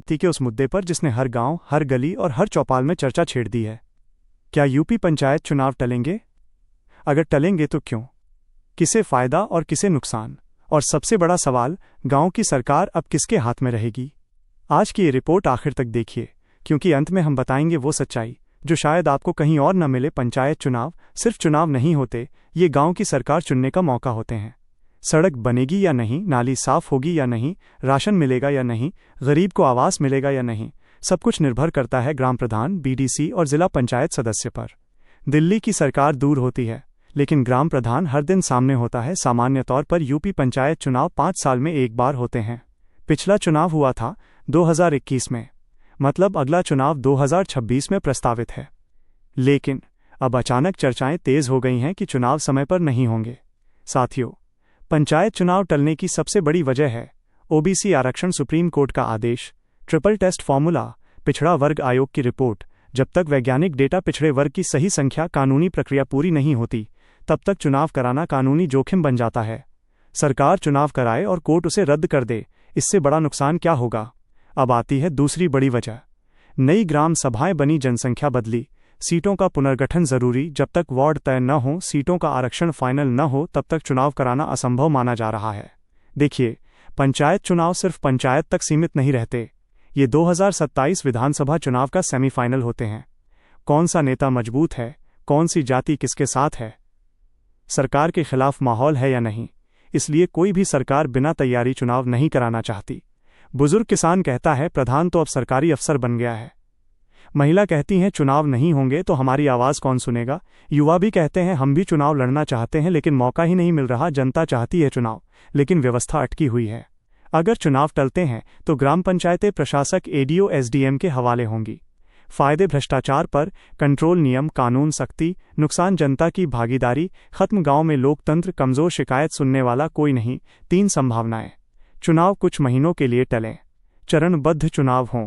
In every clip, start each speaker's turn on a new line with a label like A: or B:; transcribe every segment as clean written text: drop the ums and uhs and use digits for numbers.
A: राजनीति के उस मुद्दे पर जिसने हर गांव, हर गली और हर चौपाल में चर्चा छेड़ दी है। क्या यूपी पंचायत चुनाव टलेंगे? अगर टलेंगे तो क्यों? किसे फायदा और किसे नुकसान? और सबसे बड़ा सवाल, गांव की सरकार अब किसके हाथ में रहेगी? आज की ये रिपोर्ट आखिर तक देखिए, क्योंकि अंत में हम बताएंगे वो सच्चाई जो शायद आपको कहीं और न मिले। पंचायत चुनाव सिर्फ चुनाव नहीं होते, ये गांव की सरकार चुनने का मौका होते हैं। सड़क बनेगी या नहीं, नाली साफ होगी या नहीं, राशन मिलेगा या नहीं, गरीब को आवास मिलेगा या नहीं, सब कुछ निर्भर करता है ग्राम प्रधान, बीडीसी और जिला पंचायत सदस्य पर। दिल्ली की सरकार दूर होती है, लेकिन ग्राम प्रधान हर दिन सामने होता है। सामान्य तौर पर यूपी पंचायत चुनाव 5 साल में एक बार होते हैं। पिछला चुनाव हुआ था 2021 में, मतलब अगला चुनाव 2026 में प्रस्तावित है। लेकिन अब अचानक चर्चाएं तेज हो गई हैं कि चुनाव समय पर नहीं होंगे। साथियों, पंचायत चुनाव टलने की सबसे बड़ी वजह है ओबीसी आरक्षण, सुप्रीम कोर्ट का आदेश, ट्रिपल टेस्ट फॉर्मूला, पिछड़ा वर्ग आयोग की रिपोर्ट। जब तक वैज्ञानिक डेटा, पिछड़े वर्ग की सही संख्या, कानूनी प्रक्रिया पूरी नहीं होती, तब तक चुनाव कराना कानूनी जोखिम बन जाता है। सरकार चुनाव कराए और कोर्ट उसे रद्द कर दे, इससे बड़ा नुकसान क्या होगा? अब आती है दूसरी बड़ी वजह। नई ग्राम सभाएं बनी, जनसंख्या बदली, सीटों का पुनर्गठन जरूरी। जब तक वार्ड तय न हो, सीटों का आरक्षण फाइनल न हो, तब तक चुनाव कराना असंभव माना जा रहा है। देखिए, पंचायत चुनाव सिर्फ पंचायत तक सीमित नहीं रहते, ये 2027 विधानसभा चुनाव का सेमीफाइनल होते हैं। कौन सा नेता मजबूत है, कौन सी जाति किसके साथ है, सरकार के खिलाफ माहौल है या नहीं, इसलिए कोई भी सरकार बिना तैयारी चुनाव नहीं कराना चाहती। बुजुर्ग किसान कहता है प्रधान तो अब सरकारी अफसर बन गया है। महिला कहती हैं चुनाव नहीं होंगे तो हमारी आवाज़ कौन सुनेगा। युवा भी कहते हैं हम भी चुनाव लड़ना चाहते हैं, लेकिन मौका ही नहीं मिल रहा। जनता चाहती है चुनाव, लेकिन व्यवस्था अटकी हुई है। अगर चुनाव टलते हैं तो ग्राम पंचायतें प्रशासक, एडीओ, एसडीएम के हवाले होंगी। फायदे भ्रष्टाचार पर कंट्रोल, नियम कानून सख्ती, नुकसान जनता की भागीदारी खत्म, गांव में लोकतंत्र कमजोर, शिकायत सुनने वाला कोई नहीं। 3 संभावनाएं। चुनाव कुछ महीनों के लिए टलें, चरणबद्ध चुनाव हों,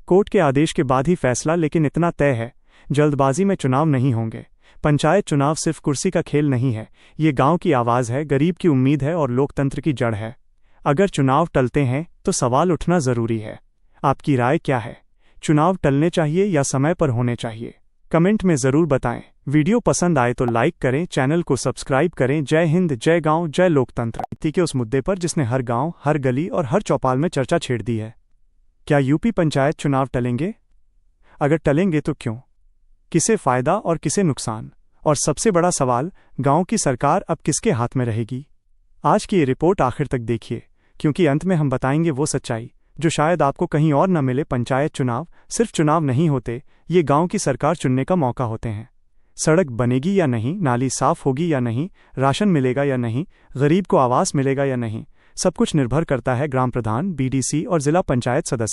A: कोर्ट के आदेश के बाद ही फैसला, लेकिन इतना तय है जल्दबाजी में चुनाव नहीं होंगे। पंचायत चुनाव सिर्फ कुर्सी का खेल नहीं है, ये गांव की आवाज़ है, गरीब की उम्मीद है और लोकतंत्र की जड़ है। अगर चुनाव टलते हैं तो सवाल उठना जरूरी है, आपकी राय क्या है? चुनाव टलने चाहिए या समय पर होने चाहिए? कमेंट में ज़रूर बताएं। वीडियो पसंद आए तो लाइक करें, चैनल को सब्सक्राइब करें। जय हिंद, जय गांव, जय लोकतंत्र। राजनीति के उस मुद्दे पर जिसने हर गांव, हर गली और हर चौपाल में चर्चा छेड़ दी है। क्या यूपी पंचायत चुनाव टलेंगे? अगर टलेंगे तो क्यों? किसे फायदा और किसे नुकसान? और सबसे बड़ा सवाल, गांव की सरकार अब किसके हाथ में रहेगी? आज की ये रिपोर्ट आखिर तक देखिए, क्योंकि अंत में हम बताएंगे वो सच्चाई जो शायद आपको कहीं और न मिले। पंचायत चुनाव सिर्फ चुनाव नहीं होते, ये गांव की सरकार चुनने का मौका होते हैं। सड़क बनेगी या नहीं, नाली साफ होगी या नहीं, राशन मिलेगा या नहीं, गरीब को आवास मिलेगा या नहीं, सब कुछ निर्भर करता है ग्राम प्रधान, बीडीसी और जिला पंचायत सदस्य